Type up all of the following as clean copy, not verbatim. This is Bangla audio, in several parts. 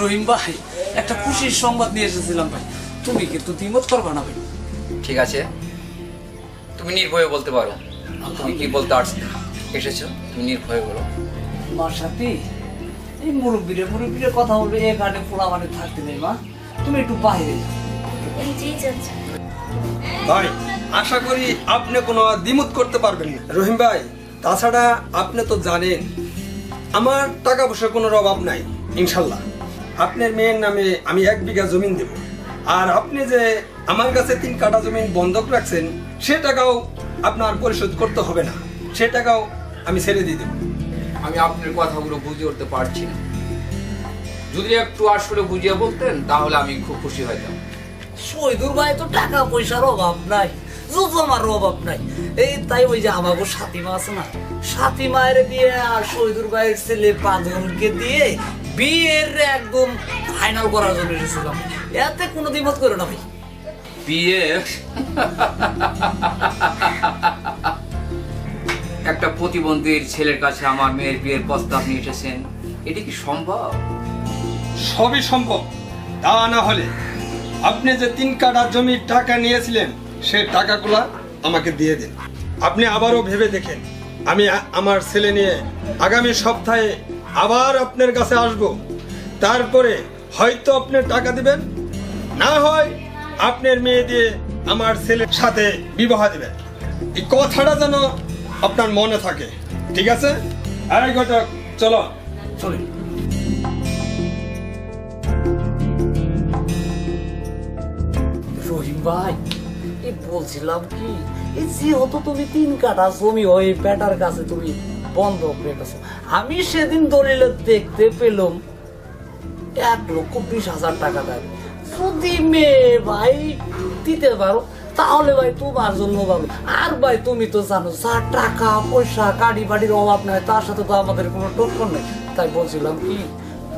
রহিম ভাই, একটা খুশির সংবাদ নিয়ে এসেছিলাম ভাই। তুমি কিন্তু দ্বিমত করবা না ভাই। ঠিক আছে, তুমি নির্ভয়ে বলতে পারো। তুমি কি বলতে এসেছো, তুমি নির্ভয়ে বলো। মার সাথে এই মুরব্বীরে কথা বলবে, এ গানে পোলা মানে থাকতে নেই। মা, তুমি একটু বাইরে যাও। ভাই, আশা করি আপনি কোনো দ্বিমত করতে পারবেন না। রহিম ভাই, তাছাড়া আপনি তো জানেন আমার টাকা পয়সার কোনো অভাব নাই। ইনশাল্লাহ আপনার মেয়ের নামে আমি 1 বিঘা জমিন দেব। আর আপনি যে আমার কাছে 3 কাঠা জমিন বন্ধক রাখছেন, সে টাকাও আপনার পরিশোধ করতে হবে না, সে টাকাও আমি ছেড়ে দিয়ে দেব। আমি আপনার কথাগুলো বুঝে উঠতে পারছি না। যদি একটু আসলে বুঝিয়ে বলতেন তাহলে আমি খুব খুশি হইতাম। শহীদুর ভাই তো টাকা পয়সার অভাব নাই, জমার অভাব নাই। এই তাই ওই যে আমাকে সাথীমা আছে না, সাথীমায়ের দিয়ে আর শহীদুর ভাইয়ের ছেলে পাঁচজনকে দিয়ে বিয়ের একদম ফাইনাল করার জন্য এসেছিলাম। এতে কোনো দ্বিমত করো না ভাই। বিয়ে একটা প্রতিবন্ধীর ছেলের কাছে আমার মেয়ের বিয়ের প্রস্তাব নিয়ে এসেছেন, এটি কি সম্ভব? সবই সম্ভব। তা না হলে আপনি যে 3 কাঠা জমির টাকা নিয়েছিলেন, সে টাকাগুলা আমাকে দিয়ে দিন। আপনি আবারও ভেবে দেখেন, আমি আমার ছেলে নিয়ে আগামী সপ্তাহে আবার আপনার কাছে আসব। তারপরে হয়তো আপনি টাকা দিবেন, না হয় আপনার মেয়ে দিয়ে আমার ছেলের সাথে বিবাহ দিবেন। এই কথাটা যেন আপনার মনে থাকে, ঠিক আছে? আরে ঘটক, চলো চলি। রহিম ভাই, এই বলছিলাম কি, এই যেহেতু তুমি 3 কাঠা জমি ওই বেটার কাছে তুমি বন্ধক রেখেছো, আমি সেদিন দলিলে দেখতে পেলাম 1,20,000 টাকা দেয়। যদি মেয়ে ভাই দিতে পারো তাহলে ভাই তোমার জন্য ভালো। আর ভাই তুমি তো জানো, যার টাকা পয়সা গাড়ি বাড়ির অভাব নাই, তার সাথে তো আমাদের কোনো টক্কর নেই। তাই বলছিলাম কি,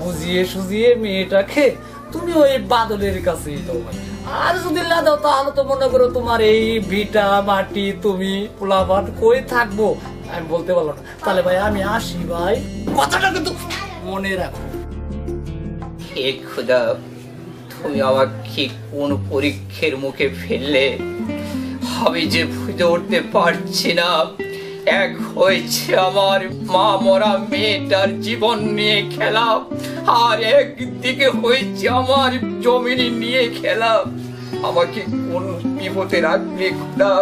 বুঝিয়ে সুঝিয়ে মেয়েটাকে তুমি ওই বাদলের কাছেই দাও ভাই। আর যদি না দাও তাহলে তো মনে করো তোমার এই ভিটা মাটি তুমি পোলাপাট কই থাকবো আমি বলতে পারলাম না। তাহলে ভাই আমি আসি ভাই, কথাটা কিন্তু মনে রাখো। হে খোদা, তুমি আমাকে কোন পরীক্ষার মুখে ফেললে, আমি যে বুঝে উঠতে পারছি না। এক হয়েছে আমার মা মরা মেয়েটার জীবন নিয়ে খেলা, আর একদিকে হয়েছে আমার জমিন নিয়ে খেলা। আমাকে কোন বিপদে রাখবে খোদা?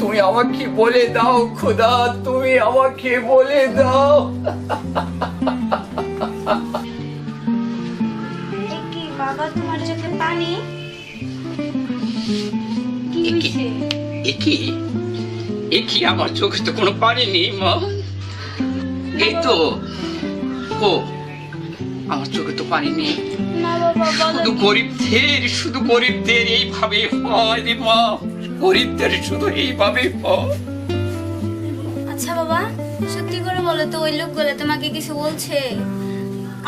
তুমি আমাকে বলে দাও খোদা, তুমি আমাকে বলে দাও। কি বাবা, তোমার চোখে পানি? কি হইছে? একই আমার চোখে তো কোনো পানি নেই মা। এই তো ও, আমার চোখে তো পানি নেই। না বাবা, শুধু গরিবদের এইভাবে হয় রে মা, গরিবদের শুধু এইভাবে হয়। আচ্ছা বাবা, সত্যি করে বলো তো, ওই লোকগুলো তোমাকে কিছু বলছে?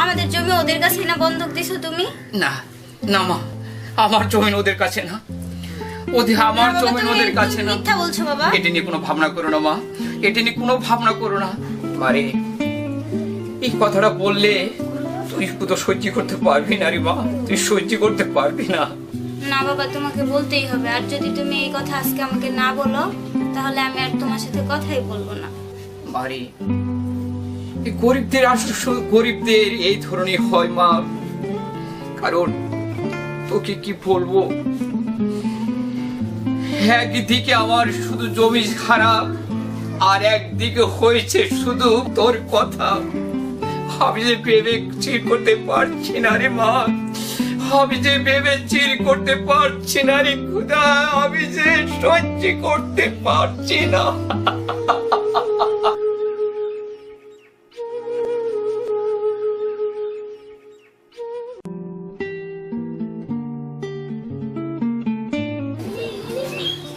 আমাদের জমি ওদের কাছে না বন্ধক দিছো তুমি? না না মা, আমার জমিন ওদের কাছে না, আমার জমিন ওদের কাছে না। মিথ্যা বলছো বাবা। এটা নিয়ে কোনো ভাবনা করো না মা, এটা নিয়ে কোনো ভাবনা করো না। মারে, এই কথাটা বললে তুই তো সহ্য করতে পারবি না রে মা, তুই সহ্য করতে পারবি না। না বাবা, তোমাকে বলতেই হবে। আর যদি তুমি এই কথা আজকে আমাকে না বলো, তাহলে আমি আর তোমার সাথে কথাই বলবো না। মারে, এই গরিবদের আসলে শুধু গরিবদের এই ধরনের হয় মা। কারণ তোকে কি বলবো, একদিকে আমার শুধু জমি খারাপ, আর একদিকে হয়েছে শুধু তোর কথা। আমি যে ভেবে চির করতে পারছি না রে মা, আমি যে ভেবে চির করতে পারছি না রে খোদা, আমি যে সহ্য করতে পারছি না।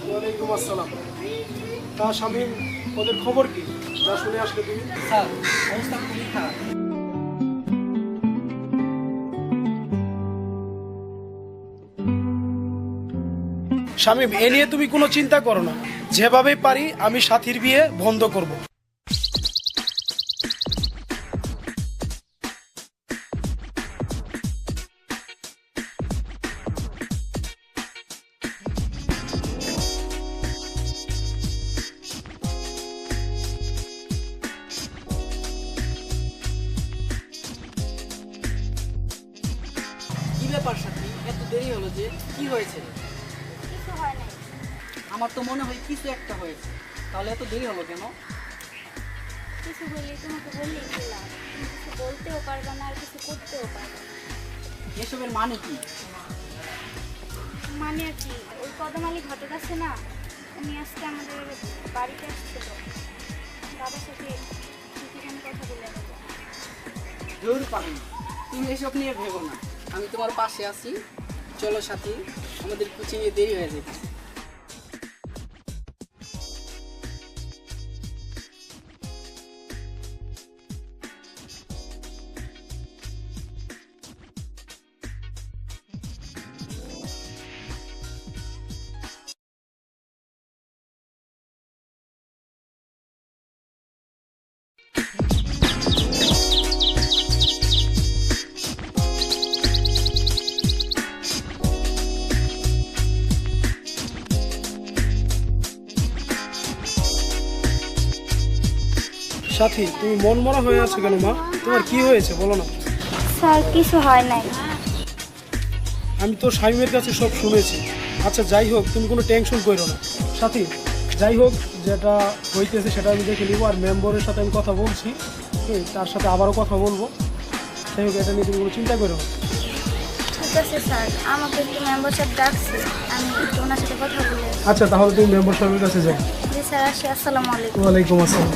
ওয়ালাইকুম আসসালাম। তা শামীম, ওদের খবর কি? যা শুনে আসলে তুমি? স্যার, অবস্থা খুবই খারাপ। শামীম, এ নিয়ে তুমি কোনো চিন্তা করো না। যেভাবে পারি আমি সাথীর বিয়ে বন্ধ করব। ব্যাপার সাথী, এত দেরি হলো যে? কি হয়েছে? কিছু হয় নাই। আমার তো মনে হয় কিছু একটা হয়েছে। তাহলে এত দেরি হলো কেন? কিছু বললে তোমাকে বললেই দিলাম, কিছু বলতেও পারবে না আর কিছু করতেও পারবে না। এসবের মানে কি? মানে আর কি, ওই কদমালি ঘটক আছে না, উনি আজকে আমাদের বাড়িতে আসছিল, বাবার সাথে কিছু কথা বলে নেবো। জরুর পাবেন, তুমি এসব নিয়ে ভেবো না, আমি তোমার পাশে আছি। চলো সাথী, আমাদের কোচিংয়ে দেরি হয়ে যাবে। সাথী, তুমি মন মরা হয়ে আছো কেন মা? তোমার কি হয়েছে বলো না। স্যার কিছু হয় নাই। আমি তো শামীমের কাছে সব শুনেছি। আচ্ছা যাই হোক, তুমি কোনো টেনশন করো না। সাথী, যাই হোক, যেটা হইতেছে সেটা আমি দেখে নিবো। আর মেম্বারের সাথে আমি কথা বলছি, তার সাথে আবারও কথা বলবো। যাই হোক, এটা নিয়ে তুমি কোনো চিন্তা করো না। ঠিক আছে স্যার, আমাকে একটু মেম্বারশিপ ডাকছে, আমি একটু ওনার সাথে কথা বলে। আচ্ছা, তাহলে তুমি মেম্বার সাহেবের কাছে যাও। জি স্যার, আসি। আসসালামু আলাইকুম। ওয়ালাইকুম আসসালাম।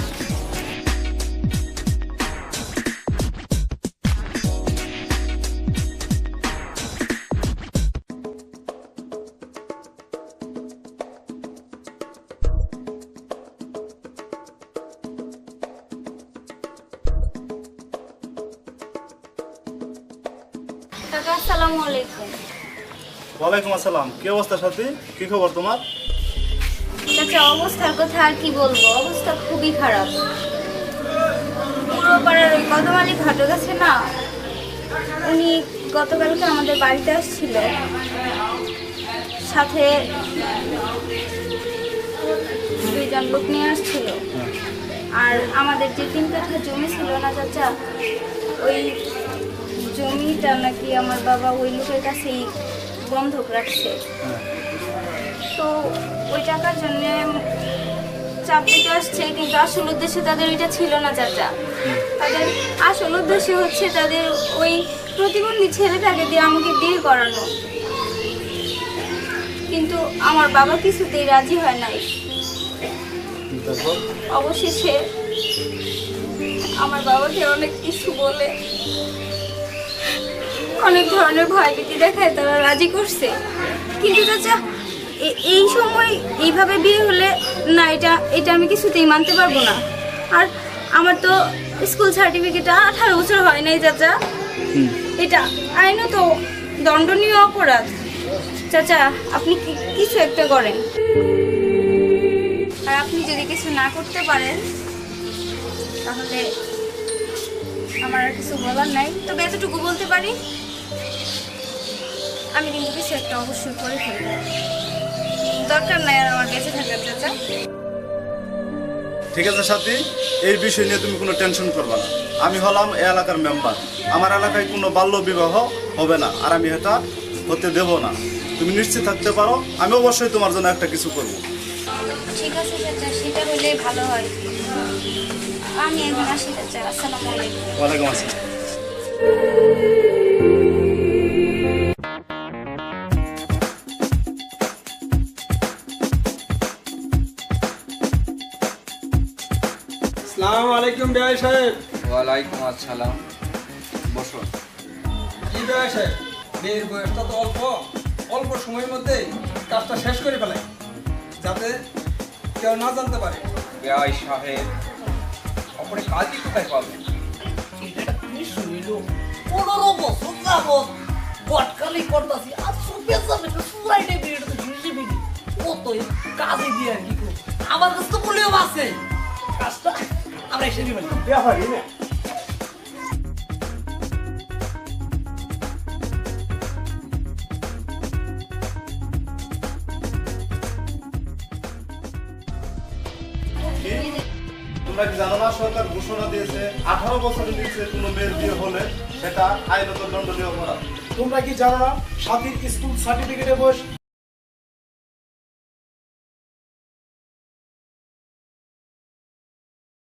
কাকা আসসালামু আলাইকুম। ওয়ালাইকুম আসসালাম। কি অবস্থা সাথী? কি খবর তোমার? চাচা, অবস্থার কথা আর কি বলবো, অবস্থা খুবই খারাপ। পুরো পাড়ার ওই কদমালি ঘটক আছে না, উনি গতকালকে আমাদের বাড়িতে আসছিল, সাথে দুইজন লোক নিয়ে আসছিল। আর আমাদের যে 3 কাঠা জমি ছিল না চাচা, ওই জমিটা নাকি আমার বাবা ওই লোকের কাছেই বন্ধক রাখছে। তো ওই টাকার জন্য চাপ দিতে আসছে, কিন্তু আসল উদ্দেশ্য তাদের ওইটা ছিল না চাচা। তাদের আসল উদ্দেশ্য হচ্ছে তাদের ওই প্রতিবন্ধী ছেলেটাকে দিয়ে আমাকে বিয়ে করানো। কিন্তু আমার বাবা কিছুতেই রাজি হয় নাই। অবশেষে আমার বাবাকে অনেক কিছু বলে, অনেক ধরনের ভয়ভীতি দেখায় তারা রাজি করছে। কিন্তু চাচা, এই সময় এইভাবে বিয়ে হলে না, এটা আমি কিছুতেই মানতে পারবো না। আর আমার তো স্কুল সার্টিফিকেট 18 বছর হয় নাই চাচা, এটা আইনত দণ্ডনীয় অপরাধ। চাচা, আপনি কিছু একটা করেন। আর আপনি যদি কিছু না করতে পারেন তাহলে আমার আর কিছু বলার নাই। তবে এতটুকু বলতে পারি, আমি কিন্তু কিছু একটা অবশ্যই করে ফেলবো। দরকার নাই আর আমার বেঁচে থাকার চাচা। ঠিক আছে সাথী, এই বিষয় নিয়ে তুমি কোনো টেনশন করবে না। আমি হলাম এই এলাকার মেম্বার। আমার এলাকায় কোনো বাল্য বিবাহ হবে না, আর আমি এটা হতে দেব না। তুমি নিশ্চিত থাকতে পারো, আমি অবশ্যই তোমার জন্য একটা কিছু করব। ঠিক আছে চাচা, সেটা হলে ভালো হয়। আমি এখন আসি চাচা। আসসালামু আলাইকুম। ওয়ালাইকুম আসসালাম। আসসালামু আলাইকুম বিআই সাহেব। ওয়ালাইকুম আসসালাম। বসো। কি বিআই সাহেব, বিয়ের বয়সটা তো অল্প, অল্প সময়ের মধ্যে কাজটা শেষ করে ফেলাই, যাতে কেউ না জানতে পারে। বেআই সাহেব, অপরে কাজই কোথায় পাবেন? এটা কি শুনিল? 15 বছর যাবত গটকালি করতাছি, আর সুপে যাবে তো সুরাইটে বিয়েটা তো ঝুঁসে বিবি কতই কাজে দিয়ে আর কি করব। আমার কাছে তো বলেও আছে কাজটা আমরা এসে দিবেন ব্যাপারই না। তোমরা কি জানো না, সরকার ঘোষণা দিয়েছে 18 বছরের নিচে কোনো মেয়ের বিয়ে হলে সেটা আইনত দণ্ডনীয় অপরাধ। তোমরা কি জানো না সাথীর স্কুল সার্টিফিকেটে বয়স